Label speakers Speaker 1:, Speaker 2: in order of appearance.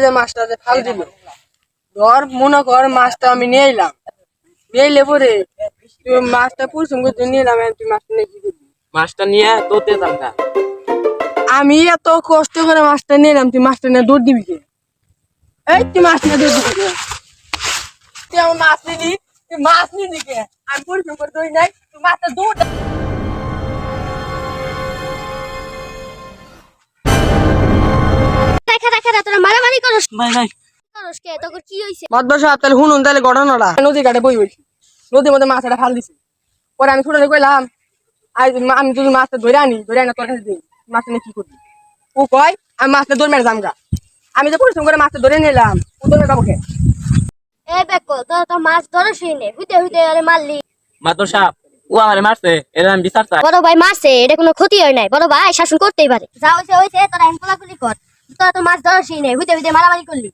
Speaker 1: যে মাছটা যে ফাল দিল, ধর মনে কর মাছটা আমি নিয়ে এলাম, নিয়ে এলে পরে তুই মাছটা পরিশ্রম করতে নিয়ে এলাম, তুই মাছটা নিয়ে কি করবি?
Speaker 2: মাছটা নিয়ে তোতে যাবগা।
Speaker 1: আমি এত কষ্ট করে মাছটা নিয়ে এলাম, তুই মাছটা নিয়ে দৌড় দিবি কে? এই তুই মাছ নিয়ে দৌড় দিবি কে? তুই আমার মাছ নিলি, তুই মাছ নিলি কে? আমি পরিশ্রম করে দৌড়ি নাই, তুই মাছটা দৌড়।
Speaker 3: মারামারি করস
Speaker 2: ভাই ভাই
Speaker 3: কে? তোর কি হইছে?
Speaker 1: মাদ্রাসা তাহলে শুনুন তাহলে ঘটনাটা। নদী ঘাটে বই বইছি, নদীর মধ্যে মাছটা ফাল দিছি। পরে আমি ছোট কইলাম, আমি যদি মাছটা ধরে আনি তোর কাছে দিই, মাছটা নিয়ে কি করবি? ও কয় আমি মাছটা ধরে মেরে যামগা। আমি যে পরিশ্রম করে মাছটা ধরে নিলাম, ও ধরে যাবো কে?
Speaker 3: এ বেকো তো মাছ ধরসই নে, হুইতে হুইতে আরে মারলি।
Speaker 2: মাদর সাহেব ও আমারে মারছে, এর আমি বিচার চাই।
Speaker 3: বড় ভাই মারছে, এটা কোনো ক্ষতি হয় নাই। বড় ভাই শাসন করতেই পারে। যা হইছে হইছে, তোরা এখন কোলাকুলি কর। তোরা তো মাছ ধরসই নে, হুইতে হুইতে মারামারি করলি।